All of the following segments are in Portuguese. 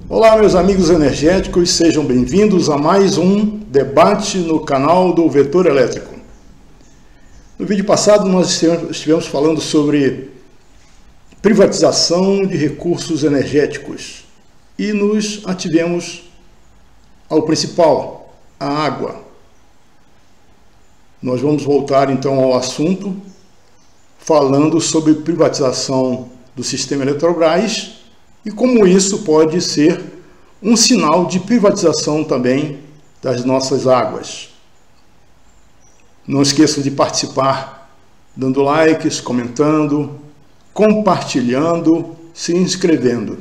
Olá, meus amigos energéticos, sejam bem-vindos a mais um debate no canal do Vetor Elétrico. No vídeo passado nós estivemos falando sobre privatização de recursos energéticos e nos ativemos ao principal, a água. Nós vamos voltar então ao assunto, falando sobre privatização do sistema Eletrobras e como isso pode ser um sinal de privatização também das nossas águas. Não esqueçam de participar, dando likes, comentando, compartilhando, se inscrevendo.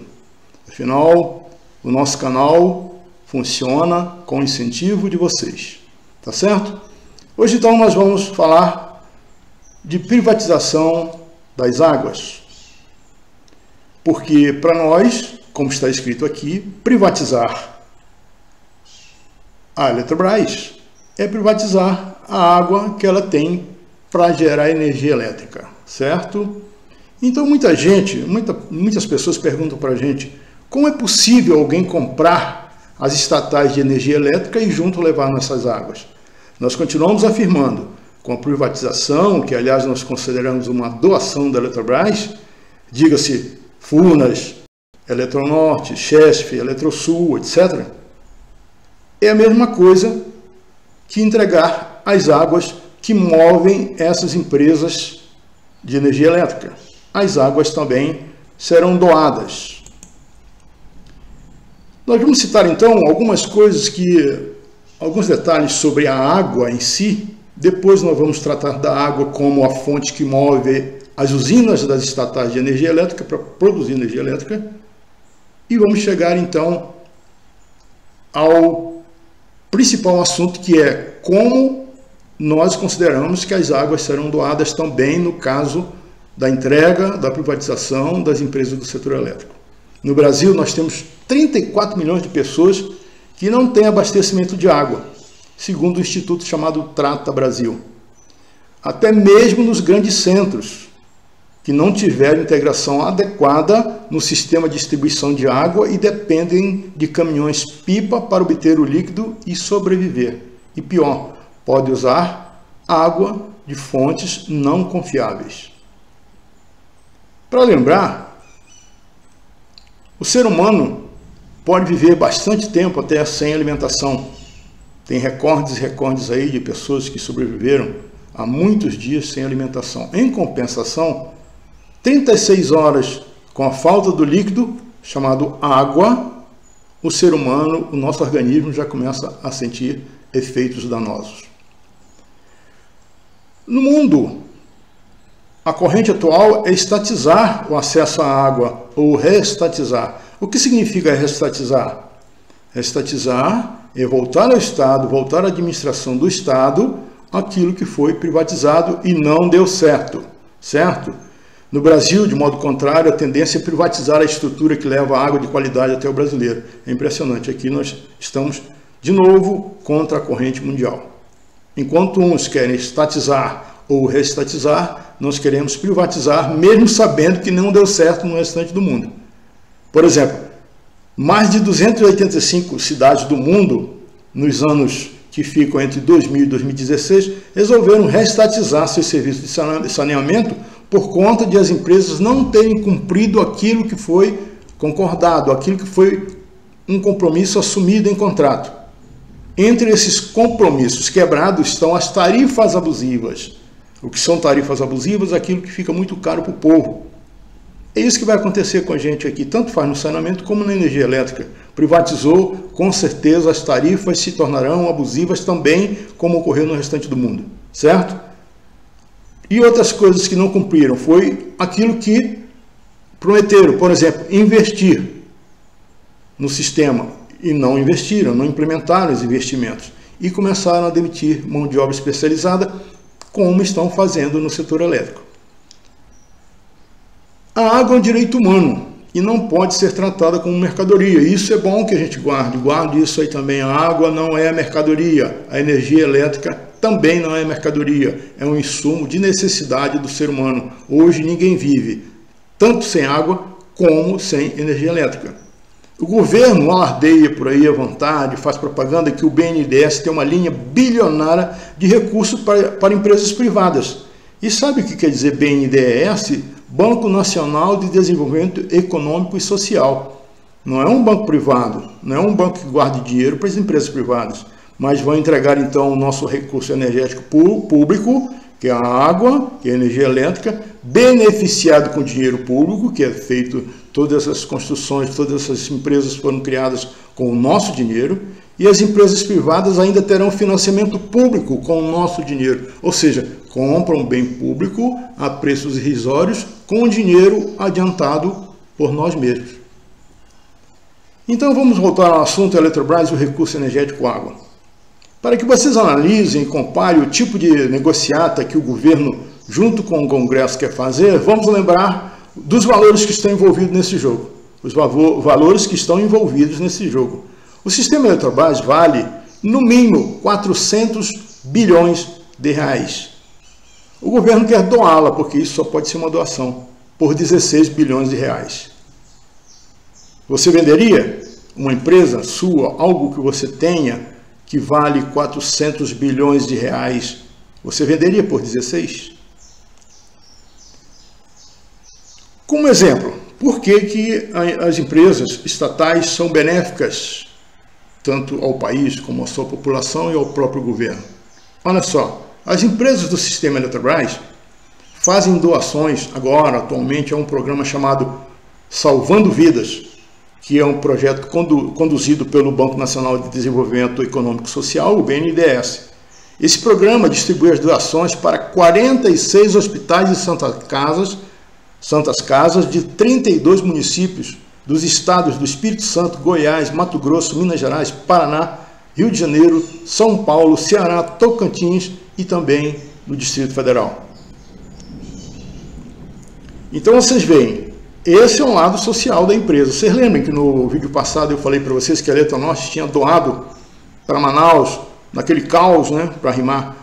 Afinal, o nosso canal funciona com o incentivo de vocês, tá certo? Hoje então nós vamos falar de privatização das águas. Porque para nós, como está escrito aqui, privatizar a Eletrobras é privatizar a água que ela tem para gerar energia elétrica, certo? Então muitas pessoas perguntam para a gente como é possível alguém comprar as estatais de energia elétrica e junto levar nessas águas. Nós continuamos afirmando, com a privatização, que aliás nós consideramos uma doação da Eletrobras, diga-se Furnas, Eletronorte, Chesf, Eletrosul, etc. É a mesma coisa que entregar as águas que movem essas empresas de energia elétrica. As águas também serão doadas. Nós vamos citar então alguns detalhes sobre a água em si. Depois nós vamos tratar da água como a fonte que move as usinas das estatais de energia elétrica para produzir energia elétrica. E vamos chegar então ao principal assunto, que é como nós consideramos que as águas serão doadas também no caso da entrega, da privatização das empresas do setor elétrico. No Brasil nós temos 34 milhões de pessoas que não têm abastecimento de água, segundo o instituto chamado Trata Brasil. Até mesmo nos grandes centros, que não tiveram integração adequada no sistema de distribuição de água e dependem de caminhões-pipa para obter o líquido e sobreviver. E pior, pode usar água de fontes não confiáveis. Para lembrar, o ser humano pode viver bastante tempo até sem alimentação. Tem recordes aí de pessoas que sobreviveram há muitos dias sem alimentação. Em compensação, 36 horas com a falta do líquido, chamado água, o ser humano, o nosso organismo já começa a sentir efeitos danosos. No mundo, a corrente atual é estatizar o acesso à água, ou reestatizar. O que significa reestatizar? Reestatizar é voltar ao Estado, voltar à administração do Estado, aquilo que foi privatizado e não deu certo, certo? No Brasil, de modo contrário, a tendência é privatizar a estrutura que leva a água de qualidade até o brasileiro. É impressionante. Aqui nós estamos, de novo, contra a corrente mundial. Enquanto uns querem estatizar ou reestatizar, nós queremos privatizar, mesmo sabendo que não deu certo no restante do mundo. Por exemplo, mais de 285 cidades do mundo, nos anos que ficam entre 2000 e 2016, resolveram reestatizar seus serviços de saneamento por conta de as empresas não terem cumprido aquilo que foi concordado, aquilo que foi um compromisso assumido em contrato. Entre esses compromissos quebrados estão as tarifas abusivas. O que são tarifas abusivas? Aquilo que fica muito caro para o povo. É isso que vai acontecer com a gente aqui, tanto faz no saneamento como na energia elétrica. Privatizou, com certeza as tarifas se tornarão abusivas também, como ocorreu no restante do mundo, certo? E outras coisas que não cumpriram foi aquilo que prometeram, por exemplo, investir no sistema e não investiram, não implementaram os investimentos e começaram a demitir mão de obra especializada, como estão fazendo no setor elétrico. A água é um direito humano e não pode ser tratada como mercadoria. Isso é bom que a gente guarde isso aí também. A água não é mercadoria, a energia elétrica também não é mercadoria, é um insumo de necessidade do ser humano. Hoje ninguém vive tanto sem água como sem energia elétrica. O governo alardeia por aí à vontade, faz propaganda que o BNDES tem uma linha bilionária de recursos para empresas privadas. E sabe o que quer dizer BNDES? Banco Nacional de Desenvolvimento Econômico e Social. Não é um banco privado, não é um banco que guarde dinheiro para as empresas privadas, mas vão entregar então o nosso recurso energético público, que é a água, que é a energia elétrica, beneficiado com dinheiro público, que é feito, todas essas construções, todas essas empresas foram criadas com o nosso dinheiro, e as empresas privadas ainda terão financiamento público com o nosso dinheiro, ou seja, compram bem público a preços irrisórios com dinheiro adiantado por nós mesmos. Então vamos voltar ao assunto Eletrobras e o recurso energético água. Para que vocês analisem e comparem o tipo de negociata que o governo, junto com o Congresso, quer fazer, vamos lembrar dos valores que estão envolvidos nesse jogo. Os valores que estão envolvidos nesse jogo. O sistema Eletrobras vale, no mínimo, 400 bilhões de reais. O governo quer doá-la, porque isso só pode ser uma doação, por 16 bilhões de reais. Você venderia uma empresa sua, algo que você tenha, que vale 400 bilhões de reais, você venderia por 16? Como exemplo, por que as empresas estatais são benéficas, tanto ao país como à sua população e ao próprio governo? Olha só, as empresas do sistema Eletrobras fazem doações, agora, atualmente, é um programa chamado Salvando Vidas, que é um projeto conduzido pelo Banco Nacional de Desenvolvimento Econômico e Social, o BNDES. Esse programa distribui as doações para 46 hospitais e santas casas de 32 municípios dos estados do Espírito Santo, Goiás, Mato Grosso, Minas Gerais, Paraná, Rio de Janeiro, São Paulo, Ceará, Tocantins e também no Distrito Federal. Então vocês veem, esse é um lado social da empresa. Vocês lembram que no vídeo passado eu falei para vocês que a Eletronorte tinha doado para Manaus, naquele caos, né, para rimar,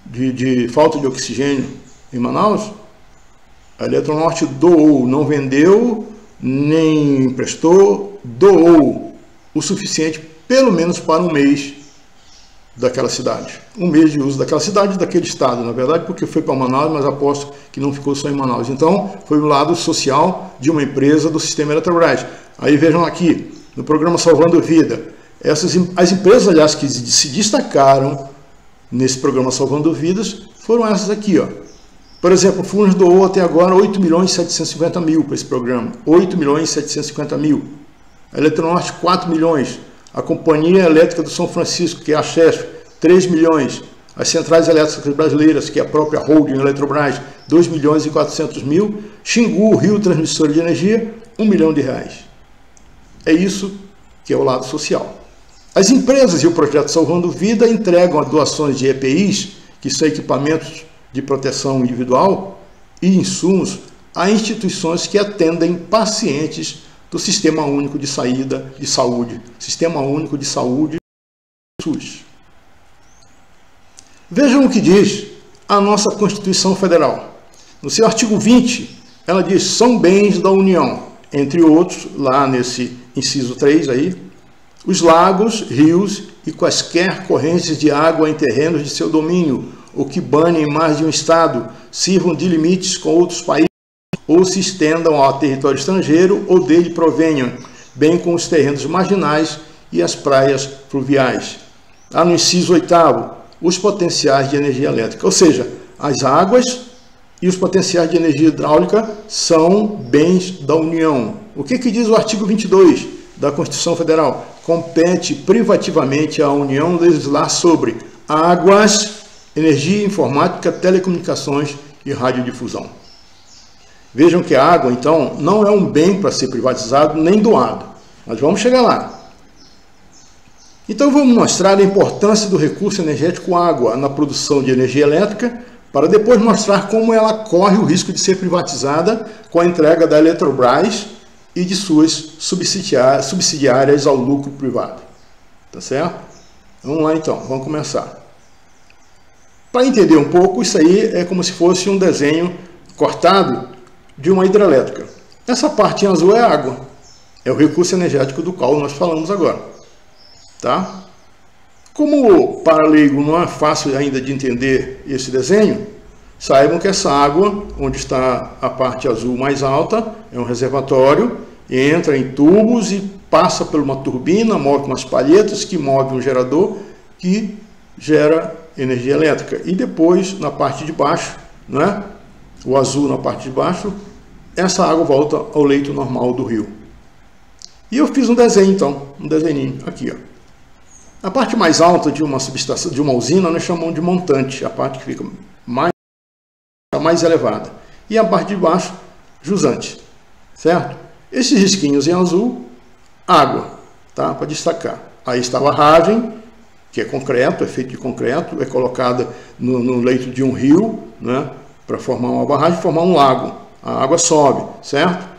de falta de oxigênio em Manaus? A Eletronorte doou, não vendeu, nem emprestou, doou o suficiente, pelo menos para um mês daquela cidade. Um mês de uso daquela cidade, daquele estado, na verdade, porque foi para Manaus, mas aposto que não ficou só em Manaus. Então, foi o lado social de uma empresa do sistema Eletrobras. Aí vejam aqui, no programa Salvando Vida, as empresas, aliás, que se destacaram nesse programa Salvando Vidas, foram essas aqui, ó. Por exemplo, o Furnas doou até agora 8.750.000 para esse programa. 8.750.000. A Eletronorte, 4 milhões. A Companhia Elétrica do São Francisco, que é a CHESF, 3 milhões. As Centrais Elétricas Brasileiras, que é a própria Holding Eletrobras, 2.400.000. Xingu, Rio Transmissora de Energia, 1 milhão de reais. É isso que é o lado social. As empresas e o projeto Salvando Vida entregam as doações de EPIs, que são equipamentos de proteção individual, e insumos a instituições que atendem pacientes do Sistema Único de Saúde, Sistema Único de Saúde, SUS. Vejam o que diz a nossa Constituição Federal. No seu artigo 20, ela diz: são bens da União, entre outros, lá nesse inciso 3 aí, os lagos, rios e quaisquer correntes de água em terrenos de seu domínio, ou que banem mais de um estado, sirvam de limites com outros países, ou se estendam ao território estrangeiro, ou dele provenham, bem como os terrenos marginais e as praias fluviais. Lá no inciso 8º, os potenciais de energia elétrica, ou seja, as águas e os potenciais de energia hidráulica são bens da União. O que diz o artigo 22 da Constituição Federal? Compete privativamente à União legislar sobre águas, energia, informática, telecomunicações e radiodifusão. Vejam que a água, então, não é um bem para ser privatizado nem doado. Mas vamos chegar lá. Então vamos mostrar a importância do recurso energético água na produção de energia elétrica, para depois mostrar como ela corre o risco de ser privatizada com a entrega da Eletrobras e de suas subsidiárias ao lucro privado. Tá certo? Vamos lá então, vamos começar. Para entender um pouco, isso aí é como se fosse um desenho cortado de uma hidrelétrica. Essa parte em azul é água. É o recurso energético do qual nós falamos agora. Tá? Como para leigo não é fácil ainda de entender esse desenho, saibam que essa água, onde está a parte azul mais alta, é um reservatório, entra em tubos e passa por uma turbina, move umas palhetas que move um gerador que gera energia elétrica. E depois, na parte de baixo, né, o azul na parte de baixo, essa água volta ao leito normal do rio. E eu fiz um desenho, então, um desenho aqui, ó. A parte mais alta de uma subestação, de uma usina, nós chamamos de montante, a parte que fica mais elevada. E a parte de baixo, jusante, certo? Esses risquinhos em azul, água, tá? Para destacar. Aí está a barragem, que é concreto, é feito de concreto, é colocada no leito de um rio, né? Para formar uma barragem, formar um lago. A água sobe, certo?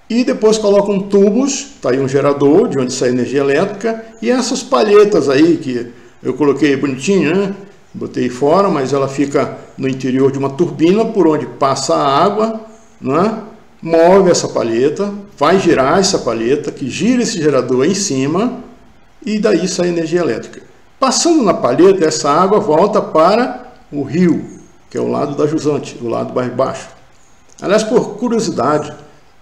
E depois colocam tubos, tá aí um gerador, de onde sai energia elétrica, e essas palhetas aí, que eu coloquei bonitinho, né? Botei fora, mas ela fica no interior de uma turbina, por onde passa a água, né? Move essa palheta, vai girar essa palheta, que gira esse gerador em cima, e daí sai energia elétrica. Passando na palheta, essa água volta para o rio, que é o lado da jusante, o lado mais baixo. Aliás, por curiosidade,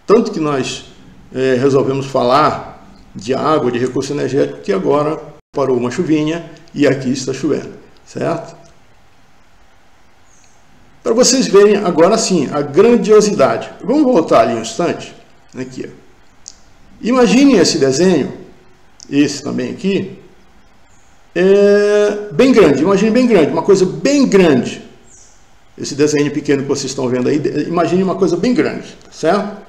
tanto que nós resolvemos falar de água, de recurso energético, que agora parou uma chuvinha e aqui está chovendo, certo? Para vocês verem agora sim a grandiosidade. Vamos voltar ali um instante. Aqui, ó. Imaginem esse desenho, esse também aqui, bem grande, imagine bem grande, uma coisa bem grande. Esse desenho pequeno que vocês estão vendo aí, imagine uma coisa bem grande, certo?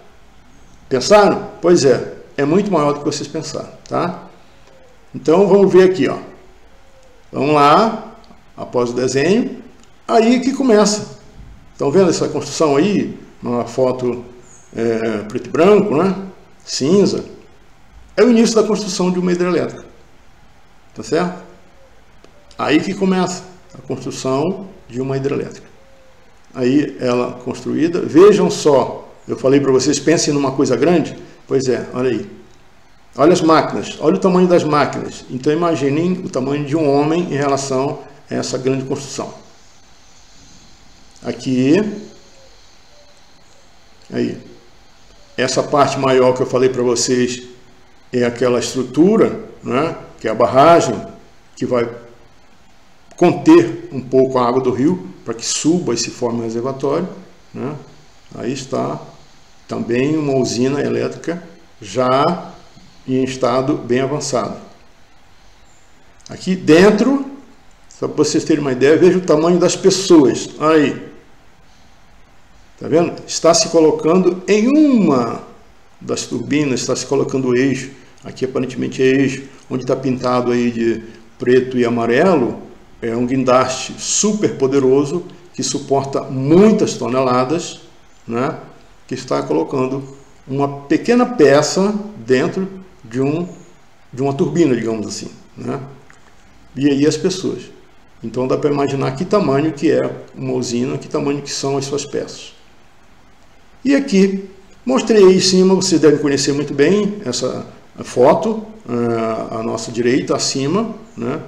Pensaram? Pois é muito maior do que vocês pensaram, tá? Então vamos ver aqui, ó. Vamos lá, após o desenho, aí que começa. Estão vendo essa construção aí? Uma foto preto e branco, né? Cinza. É o início da construção de uma hidrelétrica, tá certo? Aí que começa a construção de uma hidrelétrica. Aí ela construída, vejam só. Eu falei para vocês, pensem numa coisa grande. Pois é, olha aí. Olha as máquinas, olha o tamanho das máquinas. Então imaginem o tamanho de um homem em relação a essa grande construção. Aqui. Aí. Essa parte maior que eu falei para vocês é aquela estrutura, né, que é a barragem, que vai conter um pouco a água do rio, para que suba e se forme um reservatório, né? Aí está também uma usina elétrica já em estado bem avançado. Aqui dentro, só para vocês terem uma ideia, veja o tamanho das pessoas. Aí, tá vendo? Está se colocando em uma das turbinas, está se colocando o eixo. Aqui aparentemente é eixo, onde está pintado aí de preto e amarelo, é um guindaste super poderoso que suporta muitas toneladas, né? Que está colocando uma pequena peça dentro de uma turbina, digamos assim, né? E aí as pessoas. Então dá para imaginar que tamanho que é uma usina, que tamanho que são as suas peças. E aqui, mostrei aí em cima, vocês devem conhecer muito bem essa foto, à nossa direita, acima, né?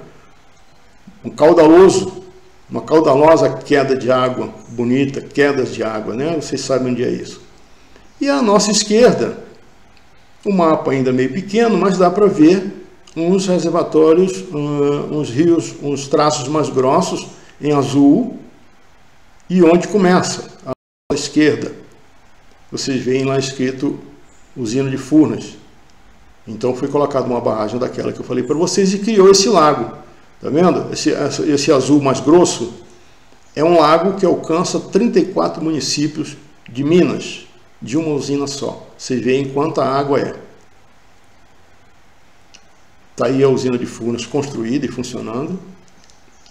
Uma caudalosa queda de água, bonita, quedas de água, né? Vocês sabem onde é isso. E à nossa esquerda, o mapa ainda meio pequeno, mas dá para ver uns reservatórios, uns rios, uns traços mais grossos em azul. E onde começa? À esquerda. Vocês veem lá escrito usina de Furnas. Então foi colocada uma barragem daquela que eu falei para vocês e criou esse lago. Tá vendo? Esse azul mais grosso é um lago que alcança 34 municípios de Minas, de uma usina só. Vocês veem quanta água é. Está aí a usina de Furnas construída e funcionando.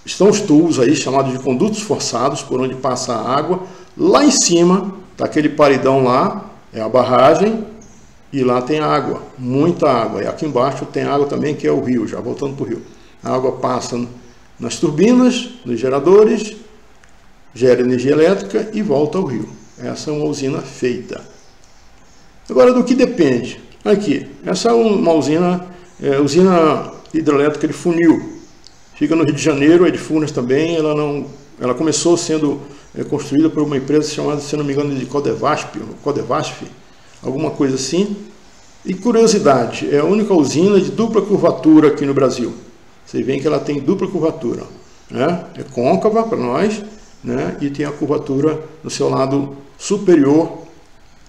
Estão os tubos aí, chamados de condutos forçados, por onde passa a água. Lá em cima, está aquele paredão lá, é a barragem, e lá tem água, muita água. E aqui embaixo tem água também, que é o rio, já voltando para o rio. A água passa nas turbinas, nos geradores, gera energia elétrica e volta ao rio. Essa é uma usina feita. Agora, do que depende Aqui, essa é uma usina hidrelétrica de Funil. Fica no Rio de Janeiro, é de Furnas também. Ela começou sendo construída por uma empresa chamada, se não me engano, de Codevasf, alguma coisa assim. E curiosidade, é a única usina de dupla curvatura aqui no Brasil. Vocês veem que ela tem dupla curvatura, né? É côncava para nós, né? E tem a curvatura no seu lado superior.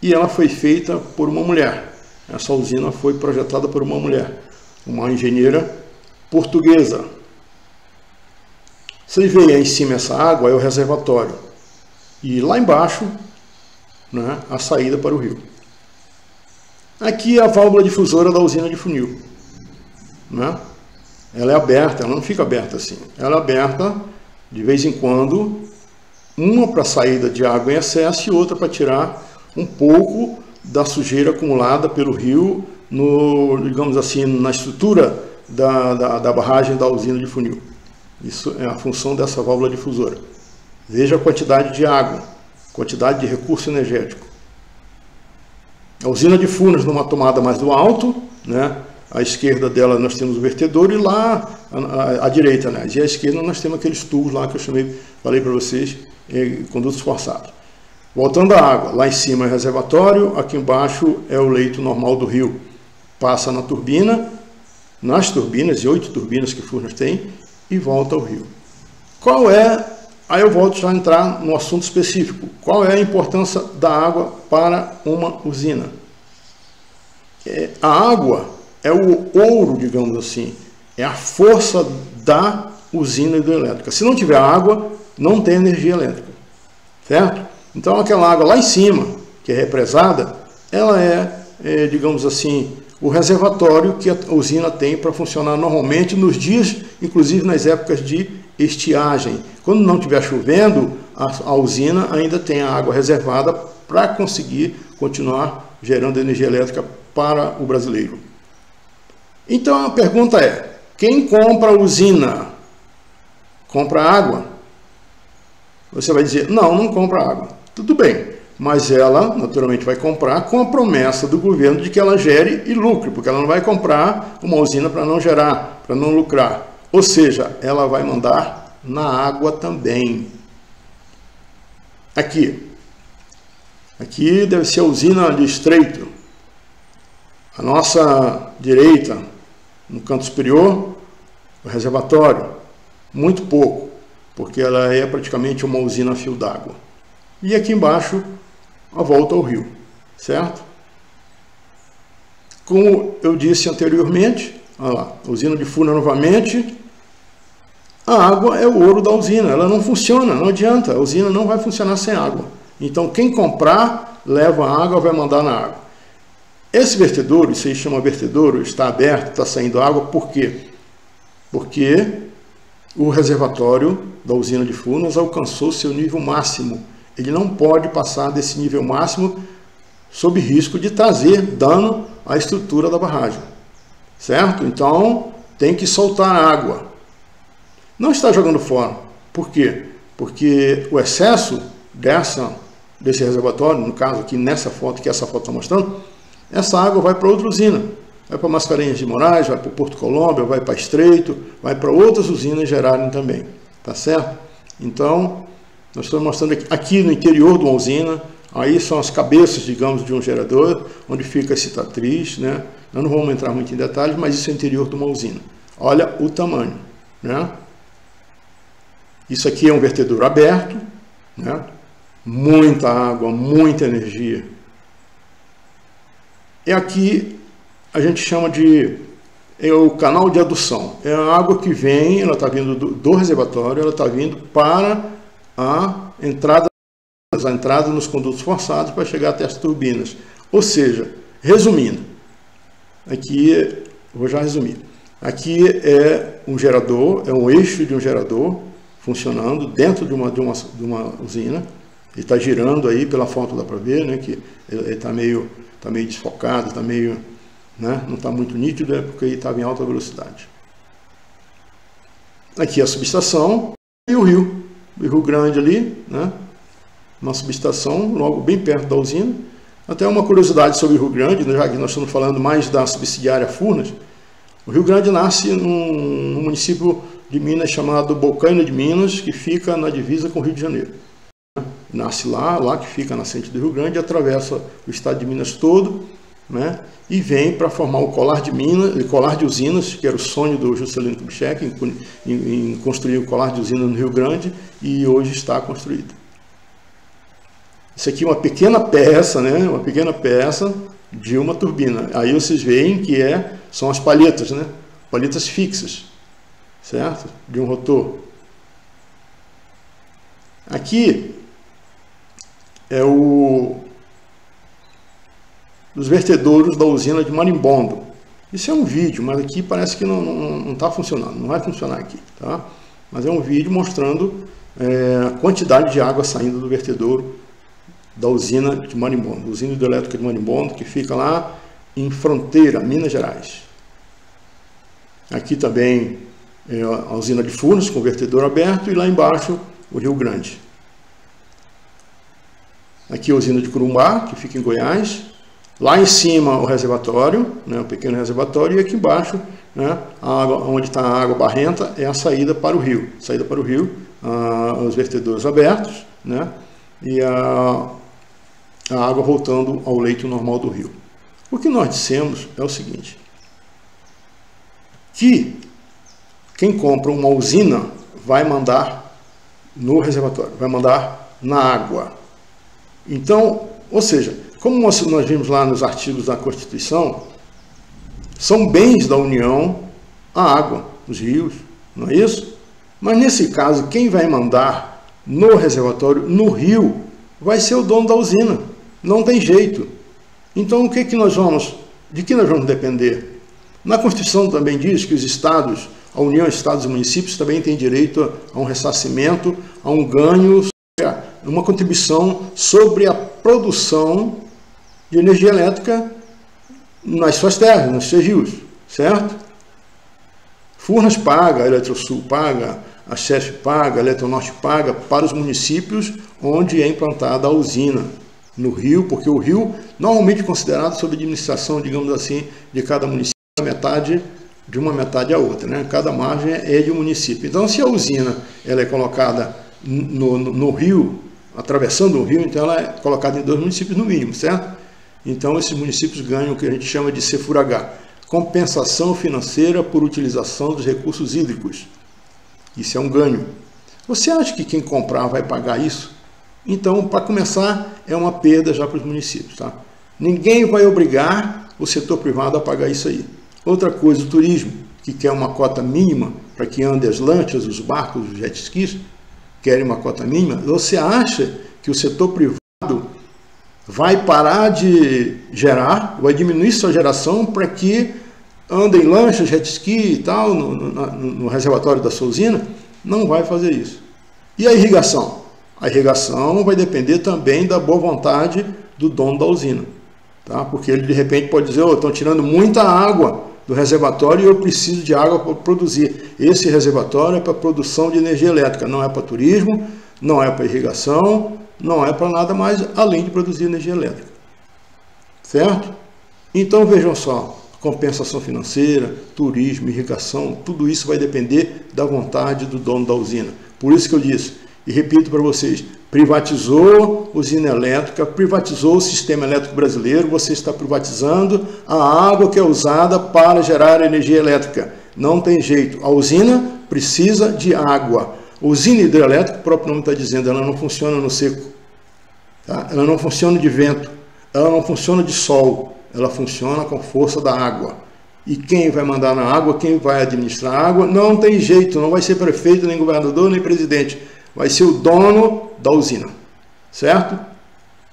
E ela foi feita por uma mulher. Essa usina foi projetada por uma mulher, uma engenheira portuguesa. Vocês veem aí em cima essa água, é o reservatório. E lá embaixo, né, a saída para o rio. Aqui é a válvula difusora da usina de Funil, né? Ela é aberta, ela não fica aberta assim. Ela é aberta de vez em quando, uma para saída de água em excesso e outra para tirar um pouco da sujeira acumulada pelo rio, digamos assim, na estrutura da barragem da usina de Funil. Isso é a função dessa válvula difusora. Veja a quantidade de água, quantidade de recurso energético. A usina de Furnas numa tomada mais do alto, né? À esquerda dela nós temos o vertedor e lá à direita, né? E à esquerda nós temos aqueles tubos lá que eu falei para vocês, condutos forçados. Voltando à água, lá em cima é o reservatório, aqui embaixo é o leito normal do rio. Passa na turbina, nas turbinas, e 8 turbinas que Furnas tem, e volta ao rio. Qual é, aí eu volto já a entrar no assunto específico, qual é a importância da água para uma usina? A água é o ouro, digamos assim, é a força da usina hidrelétrica. Se não tiver água, não tem energia elétrica, certo? Então aquela água lá em cima, que é represada, ela digamos assim, o reservatório que a usina tem para funcionar normalmente nos dias, inclusive nas épocas de estiagem. Quando não estiver chovendo, a usina ainda tem a água reservada para conseguir continuar gerando energia elétrica para o brasileiro. Então a pergunta é, quem compra a usina? Compra água? Você vai dizer, não compra água. Tudo bem, mas ela naturalmente vai comprar com a promessa do governo de que ela gere e lucre, porque ela não vai comprar uma usina para não gerar, para não lucrar. Ou seja, ela vai mandar na água também. Aqui deve ser a usina de Estreito. A nossa direita, no canto superior, o reservatório, muito pouco, porque ela é praticamente uma usina a fio d'água. E aqui embaixo, a volta ao rio, certo? Como eu disse anteriormente, olha lá, usina de Furnas novamente, a água é o ouro da usina, ela não funciona, não adianta, a usina não vai funcionar sem água. Então quem comprar, leva a água, vai mandar na água. Esse vertedouro, isso aí chama vertedouro, está aberto, está saindo água, por quê? Porque o reservatório da usina de Furnas alcançou seu nível máximo. Ele não pode passar desse nível máximo sob risco de trazer dano à estrutura da barragem, certo? Então tem que soltar água. Não está jogando fora. Por quê? Porque o excesso desse reservatório, no caso aqui nessa foto, que essa foto está mostrando, essa água vai para outra usina. Vai para Mascarenhas de Moraes, vai para Porto Colômbia, vai para Estreito, vai para outras usinas gerarem também. Tá certo? Então, nós estamos mostrando aqui no interior de uma usina, aí são as cabeças, digamos, de um gerador, onde fica a citatriz, né? Nós não vamos entrar muito em detalhes, mas isso é o interior de uma usina. Olha o tamanho, né? Isso aqui é um vertedouro aberto, né? Muita água, muita energia. E aqui a gente chama de o canal de adução. É a água que vem, ela está vindo do reservatório, ela está vindo para a entrada nos condutos forçados para chegar até as turbinas. Ou seja, resumindo, aqui, vou já resumir. Aqui é um gerador, é um eixo de um gerador funcionando dentro de uma usina. Ele está girando aí, pela foto dá para ver, né, que ele está meio desfocado, está meio, né, não está muito nítido, é porque ele estava em alta velocidade. Aqui é a subestação e o Rio Grande ali, né, uma subestação logo bem perto da usina, Até uma curiosidade sobre o Rio Grande, já que nós estamos falando mais da subsidiária Furnas, o Rio Grande nasce num município de Minas chamado Bocaina de Minas, que fica na divisa com o Rio de Janeiro. Nasce lá que fica a nascente do Rio Grande, atravessa o estado de Minas todo, né, e vem para formar o colar de usinas, que era o sonho do Juscelino Kubitschek em construir o colar de usinas no Rio Grande, e hoje está construído. Isso aqui é uma pequena peça, né, uma pequena peça de uma turbina. Aí vocês veem que são as palhetas, né, palhetas fixas, certo? De um rotor. Aqui é os vertedouros da usina de Marimbondo. Isso é um vídeo, mas aqui parece que não está funcionando, não vai funcionar aqui, tá? Mas é um vídeo mostrando a quantidade de água saindo do vertedouro da usina de Marimbondo, usina hidrelétrica de Marimbondo, que fica lá em Fronteira, Minas Gerais. Aqui também é a usina de Furnas, com vertedor aberto, e lá embaixo o Rio Grande. Aqui a usina de Corumbá, que fica em Goiás. Lá em cima o reservatório, né, o pequeno reservatório, e aqui embaixo, né, onde está a água barrenta, é a saída para o rio. Saída para o rio, os vertedores abertos, né, e a água voltando ao leito normal do rio. O que nós dissemos é o seguinte, que quem compra uma usina vai mandar no reservatório, vai mandar na água. Então, ou seja, como nós vimos lá nos artigos da Constituição, são bens da União a água, os rios, não é isso? Mas nesse caso, quem vai mandar no reservatório, no rio, vai ser o dono da usina. Não tem jeito. Então, de que nós vamos depender? Na Constituição também diz que os estados, a União, estados e municípios também têm direito a um ressarcimento, a um ganho, uma contribuição sobre a produção de energia elétrica nas suas terras, nos seus rios, certo? Furnas paga, a Eletrosul paga, a CESP paga, a Eletronorte paga para os municípios onde é implantada a usina no rio, porque o rio normalmente é considerado sob administração, digamos assim, de cada município, de uma metade a outra, né? Cada margem é de um município. Então, se a usina ela é colocada no rio, atravessando o rio, então ela é colocada em 2 municípios no mínimo, certo? Então, esses municípios ganham o que a gente chama de CFURH, compensação financeira por utilização dos recursos hídricos. Isso é um ganho. Você acha que quem comprar vai pagar isso? Então, para começar, é uma perda já para os municípios, tá? Ninguém vai obrigar o setor privado a pagar isso aí. Outra coisa, o turismo, que quer uma cota mínima para que andem as lanchas, os barcos, os jet skis, querem uma cota mínima. Você acha que o setor privado vai parar de gerar, vai diminuir sua geração para que andem lanchas, jet ski e tal, no reservatório da sua usina? Não vai fazer isso. E a irrigação? A irrigação vai depender também da boa vontade do dono da usina, tá? Porque ele de repente pode dizer, estão tirando muita água do reservatório e eu preciso de água para produzir. Esse reservatório é para produção de energia elétrica, não é para turismo, não é para irrigação, não é para nada mais além de produzir energia elétrica, certo? Então vejam só, compensação financeira, turismo, irrigação, tudo isso vai depender da vontade do dono da usina. Por isso que eu disse, e repito para vocês, privatizou a usina elétrica, privatizou o sistema elétrico brasileiro, você está privatizando a água que é usada para gerar energia elétrica. Não tem jeito, a usina precisa de água. A usina hidrelétrica, o próprio nome está dizendo, ela não funciona no seco, tá? Ela não funciona de vento, ela não funciona de sol, ela funciona com a força da água. E quem vai mandar na água, quem vai administrar a água, não tem jeito, não vai ser prefeito, nem governador, nem presidente. Vai ser o dono da usina, certo?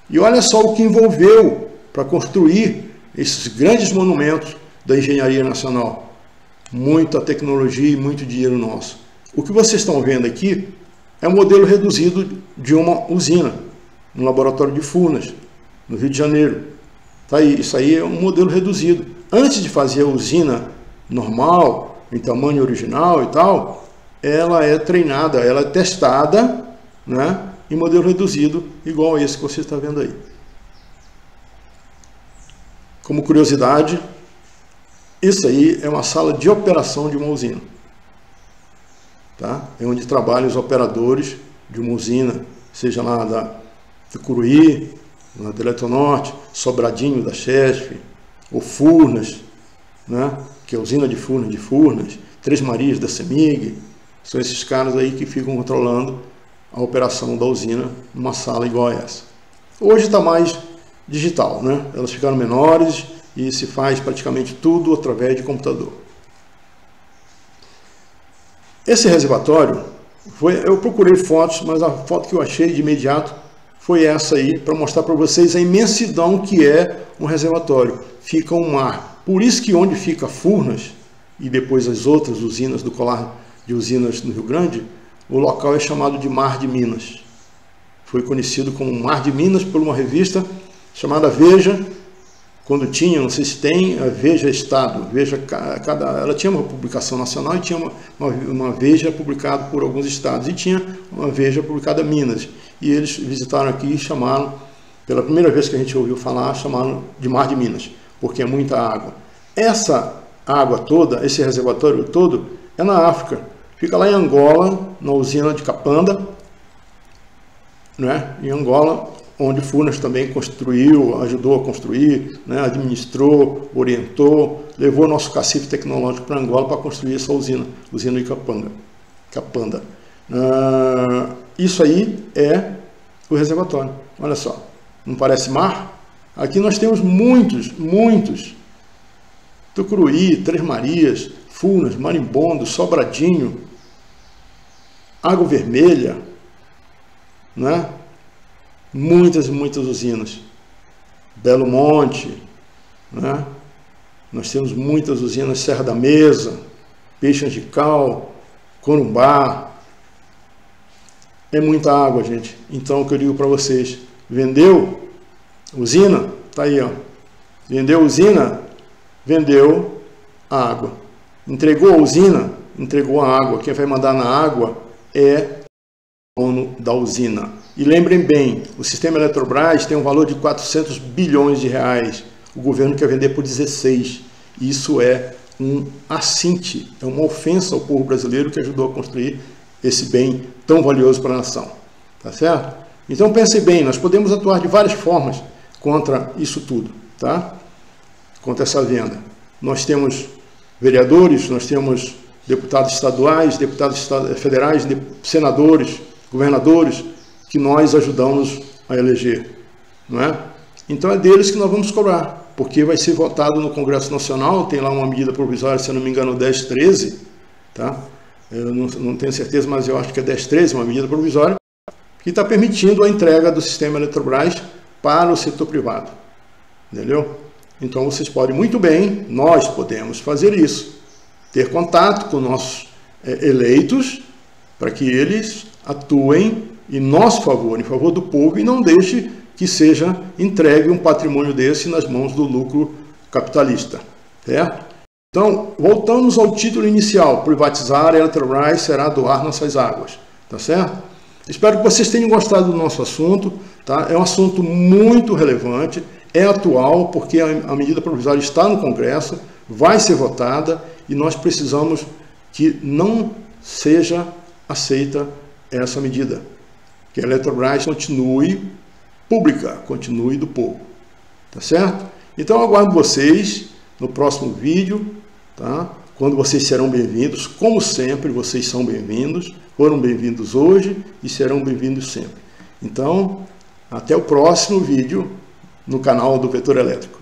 E olha só o que envolveu para construir esses grandes monumentos da engenharia nacional. Muita tecnologia e muito dinheiro nosso. O que vocês estão vendo aqui é um modelo reduzido de uma usina, um laboratório de Furnas, no Rio de Janeiro. Tá aí, isso aí é um modelo reduzido. Antes de fazer a usina normal, em tamanho original e tal, ela é treinada, ela é testada, né, em modelo reduzido, igual a esse que você está vendo aí. Como curiosidade, isso aí é uma sala de operação de uma usina. Tá? É onde trabalham os operadores de uma usina, seja lá da Tucuruí, da Eletronorte, Sobradinho da Chesf, ou Furnas, né? Que é a usina de Furnas, Três Marias da CEMIG. São esses caras aí que ficam controlando a operação da usina numa sala igual a essa. Hoje está mais digital, né? Elas ficaram menores e se faz praticamente tudo através de computador. Esse reservatório, eu procurei fotos, mas a foto que eu achei de imediato foi essa aí, para mostrar para vocês a imensidão que é um reservatório. Fica um mar. Por isso que onde fica Furnas, e depois as outras usinas do colar de usinas no Rio Grande, o local é chamado de Mar de Minas. Foi conhecido como Mar de Minas por uma revista chamada Veja, quando tinha, não sei se tem, a Veja Estado. Veja, ela tinha uma publicação nacional e tinha uma Veja publicada por alguns estados, e tinha uma Veja publicada em Minas. E eles visitaram aqui e chamaram, pela primeira vez que a gente ouviu falar, chamaram de Mar de Minas, porque é muita água. Essa água toda, esse reservatório todo, é na África. Fica lá em Angola, na usina de Capanda, né? Em Angola, onde Furnas também construiu, ajudou a construir, né? Administrou, orientou, levou nosso cacife tecnológico para Angola para construir essa usina de Capanda. Isso aí é o reservatório. Olha só, não parece mar? Aqui nós temos muitos. Tucuruí, Três Marias, Furnas, Marimbondo, Sobradinho, Água Vermelha, né? Muitas usinas. Belo Monte, né? Nós temos muitas usinas, Serra da Mesa, Peixe Angical, Corumbá. É muita água, gente. Então, o que eu digo para vocês, vendeu usina, tá aí, ó. Vendeu usina, vendeu a água. Entregou a usina, entregou a água. Quem vai mandar na água é o dono da usina. E lembrem bem, o sistema Eletrobras tem um valor de 400 bilhões de reais. O governo quer vender por 16. Isso é um assinte, é uma ofensa ao povo brasileiro que ajudou a construir esse bem tão valioso para a nação. Tá certo? Então pense bem, nós podemos atuar de várias formas contra isso tudo, tá? Contra essa venda. Nós temos vereadores, nós temos deputados estaduais, deputados federais, senadores, governadores, que nós ajudamos a eleger, não é? Então é deles que nós vamos cobrar, porque vai ser votado no Congresso Nacional, tem lá uma medida provisória, se eu não me engano, 1013, tá? Eu não tenho certeza, mas eu acho que é 1013, uma medida provisória, que está permitindo a entrega do sistema Eletrobras para o setor privado, entendeu? Então vocês podem muito bem, nós podemos fazer isso, ter contato com nossos eleitos, para que eles atuem em nosso favor, em favor do povo, e não deixe que seja entregue um patrimônio desse nas mãos do lucro capitalista, certo? Então, voltamos ao título inicial, privatizar a Eletrobras será doar nossas águas, tá certo? Espero que vocês tenham gostado do nosso assunto, tá? É um assunto muito relevante, é atual, porque a medida provisória está no Congresso, vai ser votada, e nós precisamos que não seja aceita essa medida, que a Eletrobras continue pública, continue do povo, tá certo? Então eu aguardo vocês no próximo vídeo, tá? Quando vocês serão bem-vindos, como sempre vocês são bem-vindos, foram bem-vindos hoje e serão bem-vindos sempre. Então, até o próximo vídeo no canal do Vetor Elétrico.